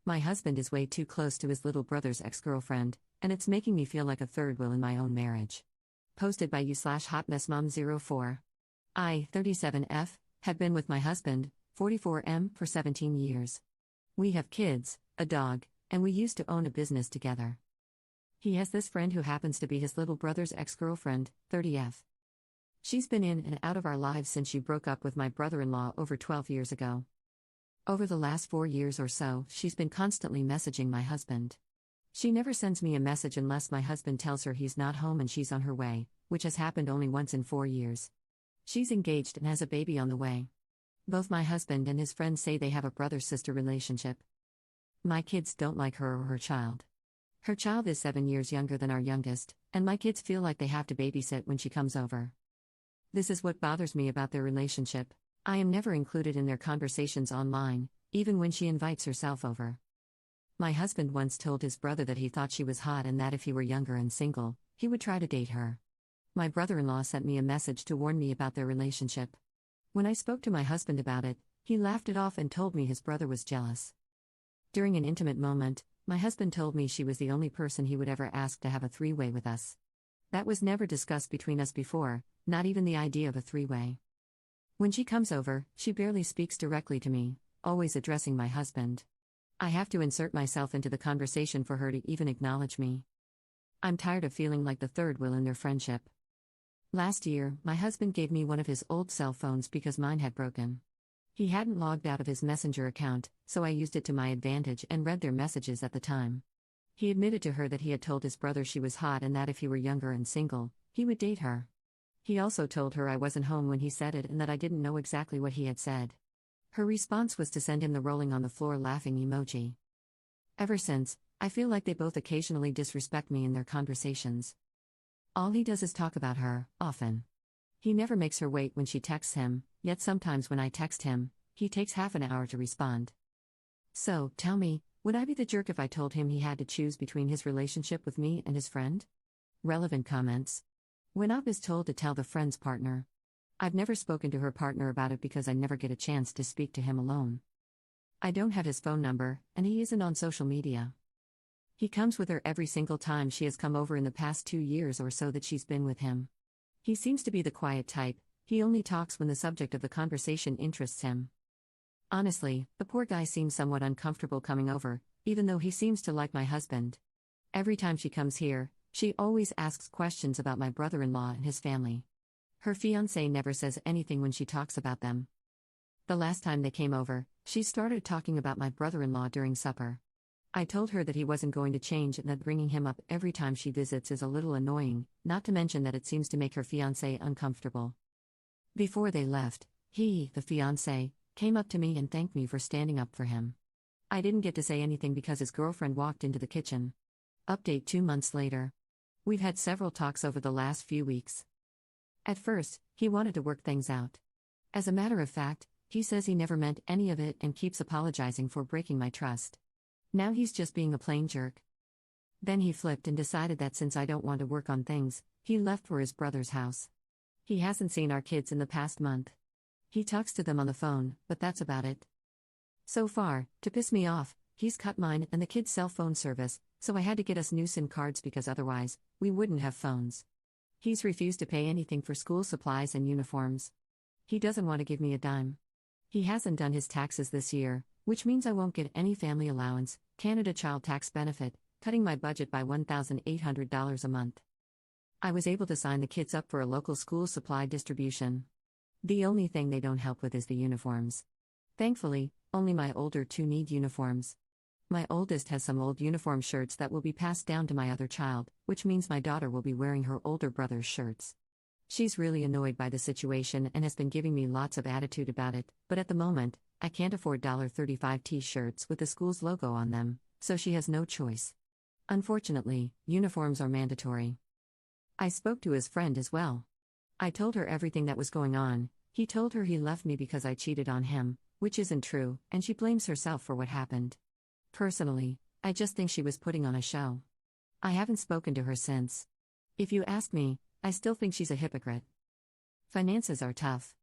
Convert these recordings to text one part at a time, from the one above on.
My husband is way too close to his little brother's ex-girlfriend, and it's making me feel like a third wheel in my own marriage. Posted by you/hotmessmom04. I, 37F, have been with my husband, 44M, for 17 years. We have kids, a dog, and we used to own a business together. He has this friend who happens to be his little brother's ex-girlfriend, 30F. She's been in and out of our lives since she broke up with my brother-in-law over 12 years ago. Over the last 4 years or so, she's been constantly messaging my husband. She never sends me a message unless my husband tells her he's not home and she's on her way, which has happened only once in 4 years. She's engaged and has a baby on the way. Both my husband and his friends say they have a brother-sister relationship. My kids don't like her or her child. Her child is 7 years younger than our youngest, and my kids feel like they have to babysit when she comes over. This is what bothers me about their relationship. I am never included in their conversations online, even when she invites herself over. My husband once told his brother that he thought she was hot and that if he were younger and single, he would try to date her. My brother-in-law sent me a message to warn me about their relationship. When I spoke to my husband about it, he laughed it off and told me his brother was jealous. During an intimate moment, my husband told me she was the only person he would ever ask to have a three-way with us. That was never discussed between us before, not even the idea of a three-way. When she comes over, she barely speaks directly to me, always addressing my husband. I have to insert myself into the conversation for her to even acknowledge me. I'm tired of feeling like the third wheel in their friendship. Last year, my husband gave me one of his old cell phones because mine had broken. He hadn't logged out of his Messenger account, so I used it to my advantage and read their messages at the time. He admitted to her that he had told his brother she was hot and that if he were younger and single, he would date her. He also told her I wasn't home when he said it and that I didn't know exactly what he had said. Her response was to send him the rolling on the floor laughing emoji. Ever since, I feel like they both occasionally disrespect me in their conversations. All he does is talk about her, often. He never makes her wait when she texts him, yet sometimes when I text him, he takes half an hour to respond. So, tell me, would I be the jerk if I told him he had to choose between his relationship with me and his friend? Relevant comments. When Up is told to tell the friend's partner. I've never spoken to her partner about it because I never get a chance to speak to him alone. I don't have his phone number, and he isn't on social media. He comes with her every single time she has come over in the past 2 years or so that she's been with him. He seems to be the quiet type, he only talks when the subject of the conversation interests him. Honestly, the poor guy seems somewhat uncomfortable coming over, even though he seems to like my husband. Every time she comes here, she always asks questions about my brother-in-law and his family. Her fiancé never says anything when she talks about them. The last time they came over, she started talking about my brother-in-law during supper. I told her that he wasn't going to change and that bringing him up every time she visits is a little annoying, not to mention that it seems to make her fiancé uncomfortable. Before they left, he, the fiancé, came up to me and thanked me for standing up for him. I didn't get to say anything because his girlfriend walked into the kitchen. Update 2 months later. We've had several talks over the last few weeks. At first, he wanted to work things out. As a matter of fact, he says he never meant any of it and keeps apologizing for breaking my trust. Now he's just being a plain jerk. Then he flipped and decided that since I don't want to work on things, he left for his brother's house. He hasn't seen our kids in the past month. He talks to them on the phone, but that's about it. So far, to piss me off, he's cut mine and the kids' cell phone service, so I had to get us new SIM cards because otherwise, we wouldn't have phones. He's refused to pay anything for school supplies and uniforms. He doesn't want to give me a dime. He hasn't done his taxes this year, which means I won't get any family allowance, Canada Child Tax Benefit, cutting my budget by $1,800 a month. I was able to sign the kids up for a local school supply distribution. The only thing they don't help with is the uniforms. Thankfully, only my older two need uniforms. My oldest has some old uniform shirts that will be passed down to my other child, which means my daughter will be wearing her older brother's shirts. She's really annoyed by the situation and has been giving me lots of attitude about it, but at the moment, I can't afford $35 t-shirts with the school's logo on them, so she has no choice. Unfortunately, uniforms are mandatory. I spoke to his friend as well. I told her everything that was going on. He told her he left me because I cheated on him, which isn't true, and she blames herself for what happened. Personally, I just think she was putting on a show. I haven't spoken to her since. If you ask me, I still think she's a hypocrite. Finances are tough.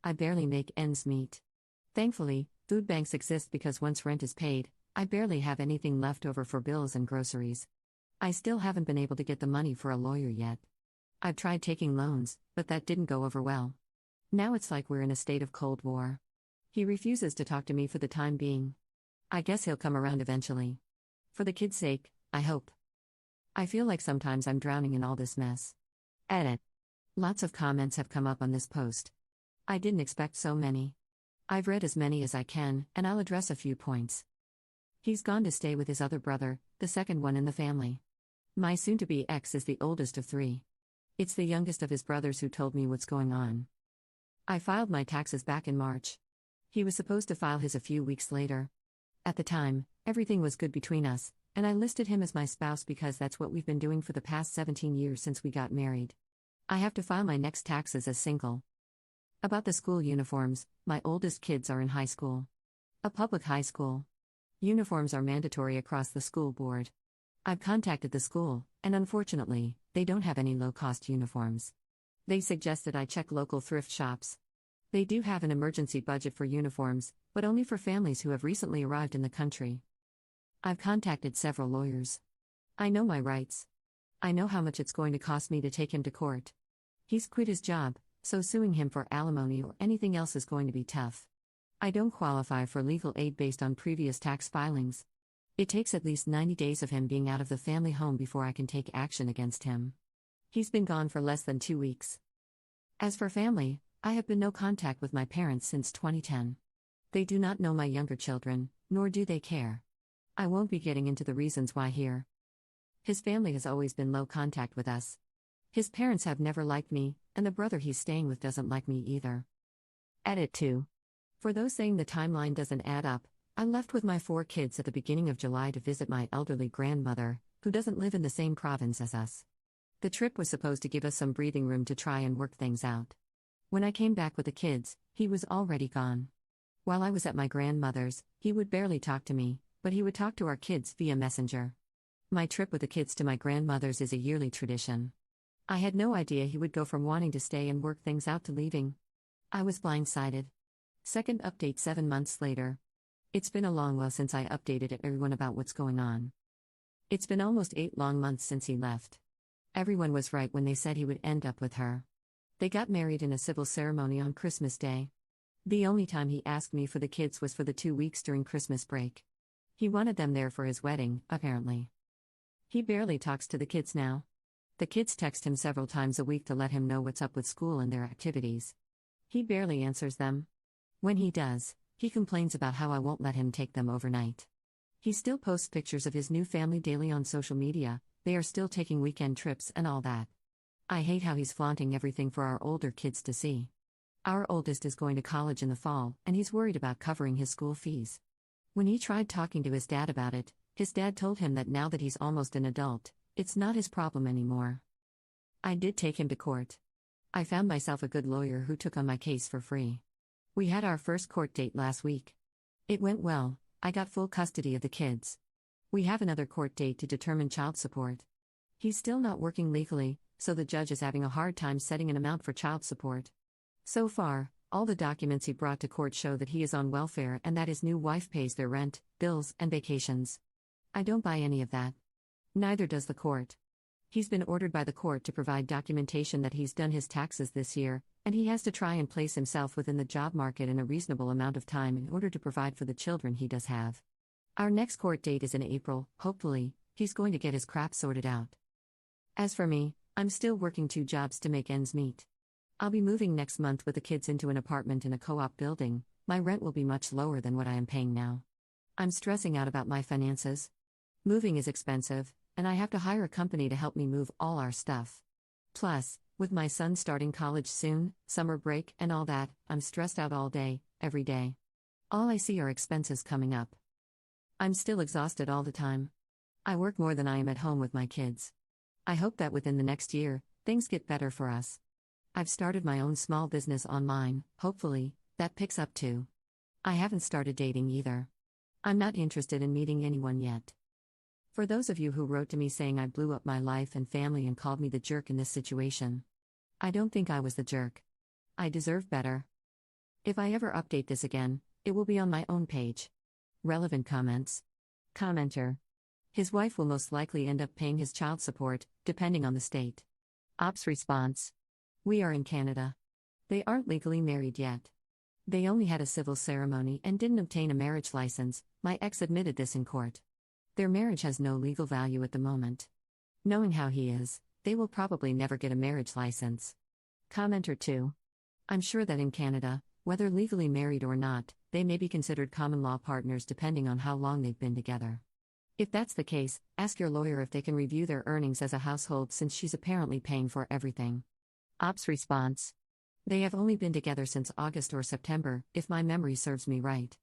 I barely make ends meet. Thankfully, food banks exist because once rent is paid, I barely have anything left over for bills and groceries. I still haven't been able to get the money for a lawyer yet. I've tried taking loans, but that didn't go over well. Now it's like we're in a state of Cold War. He refuses to talk to me for the time being. I guess he'll come around eventually. For the kids' sake, I hope. I feel like sometimes I'm drowning in all this mess. Edit. Lots of comments have come up on this post. I didn't expect so many. I've read as many as I can, and I'll address a few points. He's gone to stay with his other brother, the second one in the family. My soon-to-be ex is the oldest of three. It's the youngest of his brothers who told me what's going on. I filed my taxes back in March. He was supposed to file his a few weeks later. At the time, everything was good between us, and I listed him as my spouse because that's what we've been doing for the past 17 years since we got married. I have to file my next taxes as single. About the school uniforms, my oldest kids are in high school. A public high school. Uniforms are mandatory across the school board. I've contacted the school, and unfortunately, they don't have any low-cost uniforms. They suggested I check local thrift shops. They do have an emergency budget for uniforms, but only for families who have recently arrived in the country. I've contacted several lawyers. I know my rights. I know how much it's going to cost me to take him to court. He's quit his job, so suing him for alimony or anything else is going to be tough. I don't qualify for legal aid based on previous tax filings. It takes at least 90 days of him being out of the family home before I can take action against him. He's been gone for less than 2 weeks. As for family, I have been no contact with my parents since 2010. They do not know my younger children, nor do they care. I won't be getting into the reasons why here. His family has always been low contact with us. His parents have never liked me, and the brother he's staying with doesn't like me either. Edit 2. For those saying the timeline doesn't add up, I left with my 4 kids at the beginning of July to visit my elderly grandmother, who doesn't live in the same province as us. The trip was supposed to give us some breathing room to try and work things out. When I came back with the kids, he was already gone. While I was at my grandmother's, he would barely talk to me, but he would talk to our kids via Messenger. My trip with the kids to my grandmother's is a yearly tradition. I had no idea he would go from wanting to stay and work things out to leaving. I was blindsided. Second update 7 months later. It's been a long while since I updated everyone about what's going on. It's been almost 8 long months since he left. Everyone was right when they said he would end up with her. They got married in a civil ceremony on Christmas Day. The only time he asked me for the kids was for the 2 weeks during Christmas break. He wanted them there for his wedding, apparently. He barely talks to the kids now. The kids text him several times a week to let him know what's up with school and their activities. He barely answers them. When he does, he complains about how I won't let him take them overnight. He still posts pictures of his new family daily on social media. They are still taking weekend trips and all that. I hate how he's flaunting everything for our older kids to see. Our oldest is going to college in the fall, and he's worried about covering his school fees. When he tried talking to his dad about it, his dad told him that now that he's almost an adult, it's not his problem anymore. I did take him to court. I found myself a good lawyer who took on my case for free. We had our first court date last week. It went well. I got full custody of the kids. We have another court date to determine child support. He's still not working legally, so the judge is having a hard time setting an amount for child support. So far, all the documents he brought to court show that he is on welfare and that his new wife pays their rent, bills, and vacations. I don't buy any of that. Neither does the court. He's been ordered by the court to provide documentation that he's done his taxes this year, and he has to try and place himself within the job market in a reasonable amount of time in order to provide for the children he does have. Our next court date is in April. Hopefully, he's going to get his crap sorted out. As for me, I'm still working 2 jobs to make ends meet. I'll be moving next month with the kids into an apartment in a co-op building. My rent will be much lower than what I am paying now. I'm stressing out about my finances. Moving is expensive, and I have to hire a company to help me move all our stuff. Plus, with my son starting college soon, summer break, and all that, I'm stressed out all day, every day. All I see are expenses coming up. I'm still exhausted all the time. I work more than I am at home with my kids. I hope that within the next year, things get better for us. I've started my own small business online, hopefully, that picks up too. I haven't started dating either. I'm not interested in meeting anyone yet. For those of you who wrote to me saying I blew up my life and family and called me the jerk in this situation, I don't think I was the jerk. I deserve better. If I ever update this again, it will be on my own page. Relevant comments. Commenter. His wife will most likely end up paying his child support, depending on the state. Ops response. We are in Canada. They aren't legally married yet. They only had a civil ceremony and didn't obtain a marriage license. My ex admitted this in court. Their marriage has no legal value at the moment. Knowing how he is, they will probably never get a marriage license. Commenter 2. I'm sure that in Canada, whether legally married or not, they may be considered common law partners depending on how long they've been together. If that's the case, ask your lawyer if they can review their earnings as a household since she's apparently paying for everything. Ops response. They have only been together since August or September, if my memory serves me right.